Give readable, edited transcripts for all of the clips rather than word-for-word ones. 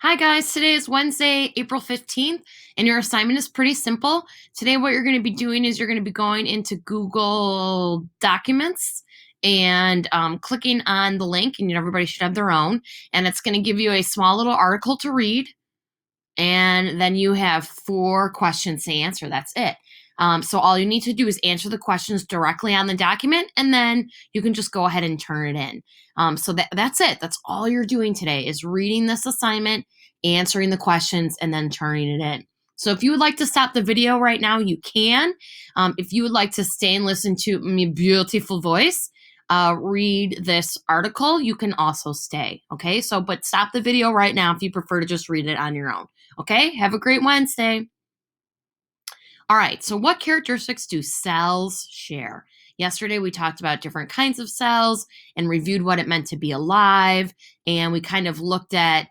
Hi guys, today is Wednesday, April 15th, and your assignment is pretty simple. Today what you're going to be doing is you're going to be going into Google Documents and clicking on the link, and everybody should have their own, and it's going to give you a small little article to read, and then you have 4 questions to answer. That's it. So all you need to do is answer the questions directly on the document, and then you can just go ahead and turn it in. So that's it. That's all you're doing today is reading this assignment, answering the questions, and then turning it in. So if you would like to stop the video right now, you can. If you would like to stay and listen to my beautiful voice, read this article, you can also stay. Okay, so but stop the video right now if you prefer to just read it on your own. Okay, have a great Wednesday. All right, so what characteristics do cells share? Yesterday, we talked about different kinds of cells and reviewed what it meant to be alive, and we kind of looked at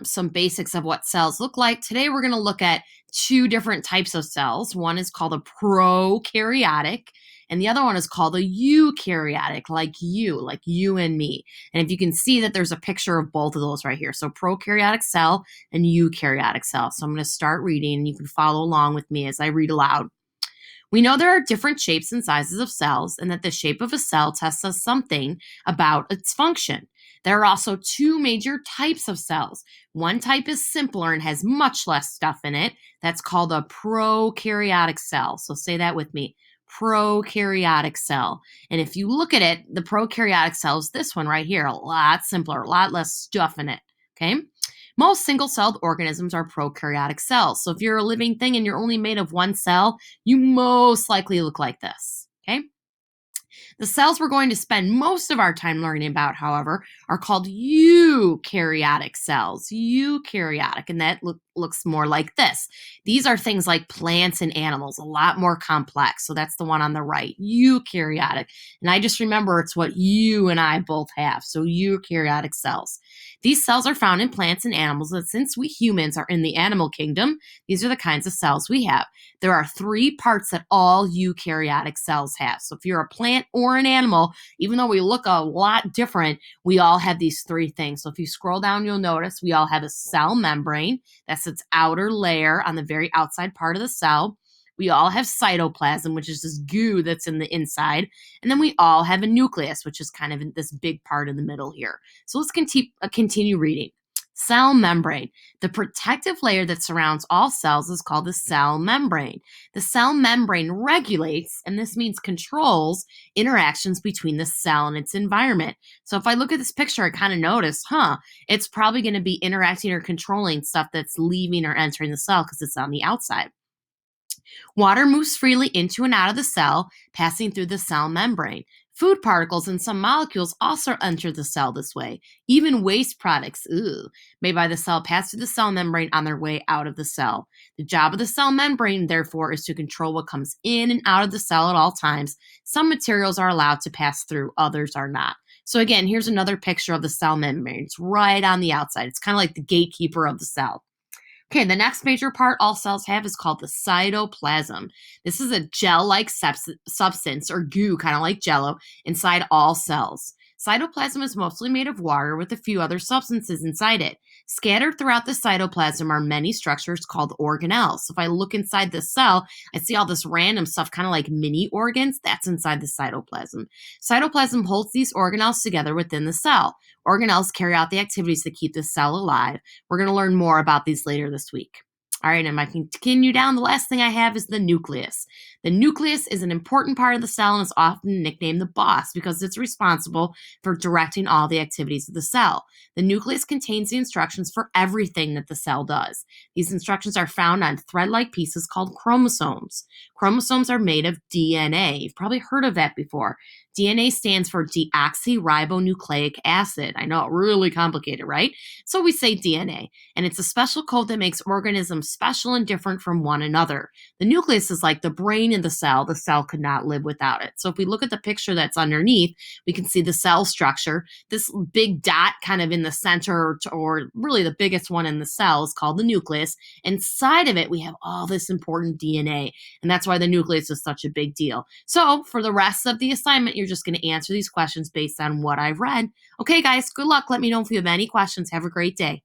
some basics of what cells look like. Today, we're going to look at 2 different types of cells. One is called a prokaryotic, and the other one is called a eukaryotic, like you and me. And if you can see that there's a picture of both of those right here. So prokaryotic cell and eukaryotic cell. So I'm going to start reading, and you can follow along with me as I read aloud. We know there are different shapes and sizes of cells, and that the shape of a cell tells us something about its function. There are also 2 major types of cells. One type is simpler and has much less stuff in it. That's called a prokaryotic cell. So say that with me. Prokaryotic cell. And if you look at it, the prokaryotic cell is this one right here, a lot simpler, a lot less stuff in it. Okay? Most single-celled organisms are prokaryotic cells. So if you're a living thing and you're only made of one cell, you most likely look like this. Okay? The cells we're going to spend most of our time learning about, however, are called eukaryotic cells. Eukaryotic, and that looks more like this. These are things like plants and animals, a lot more complex. So that's the one on the right, eukaryotic. And I just remember it's what you and I both have. So eukaryotic cells. These cells are found in plants and animals, and since we humans are in the animal kingdom, these are the kinds of cells we have. There are 3 parts that all eukaryotic cells have. So if you're a plant or an animal, even though we look a lot different, we all have these 3 things. So if you scroll down, you'll notice we all have a cell membrane. That's its outer layer on the very outside part of the cell. We all have cytoplasm, which is this goo that's in the inside. And then we all have a nucleus, which is kind of in this big part in the middle here. So let's continue reading. Cell membrane. The protective layer that surrounds all cells is called the cell membrane. The cell membrane regulates, and this means controls, interactions between the cell and its environment. So if I look at this picture, I kind of notice, it's probably going to be interacting or controlling stuff that's leaving or entering the cell because it's on the outside. Water moves freely into and out of the cell, passing through the cell membrane. Food particles and some molecules also enter the cell this way. Even waste products, made by the cell pass through the cell membrane on their way out of the cell. The job of the cell membrane, therefore, is to control what comes in and out of the cell at all times. Some materials are allowed to pass through, others are not. So again, here's another picture of the cell membrane. It's right on the outside. It's kind of like the gatekeeper of the cell. Okay, the next major part all cells have is called the cytoplasm. This is a gel-like substance or goo, kind of like jello, inside all cells. Cytoplasm is mostly made of water with a few other substances inside it. Scattered throughout the cytoplasm are many structures called organelles. So if I look inside the cell, I see all this random stuff, kind of like mini organs. That's inside the cytoplasm. Cytoplasm holds these organelles together within the cell. Organelles carry out the activities that keep the cell alive. We're going to learn more about these later this week. All right, and I continue down. The last thing I have is the nucleus. The nucleus is an important part of the cell and is often nicknamed the boss because it's responsible for directing all the activities of the cell. The nucleus contains the instructions for everything that the cell does. These instructions are found on thread-like pieces called chromosomes. Chromosomes are made of DNA. You've probably heard of that before. DNA stands for deoxyribonucleic acid. I know, really complicated, right? So we say DNA, and it's a special code that makes organisms special and different from one another. The nucleus is like the brain in the cell. The cell could not live without it. So if we look at the picture that's underneath, we can see the cell structure. This big dot kind of in the center, or really the biggest one in the cell, is called the nucleus. Inside of it, we have all this important DNA, and that's why the nucleus is such a big deal. So for the rest of the assignment, you're just going to answer these questions based on what I've read. Okay, guys, good luck. Let me know if you have any questions. Have a great day.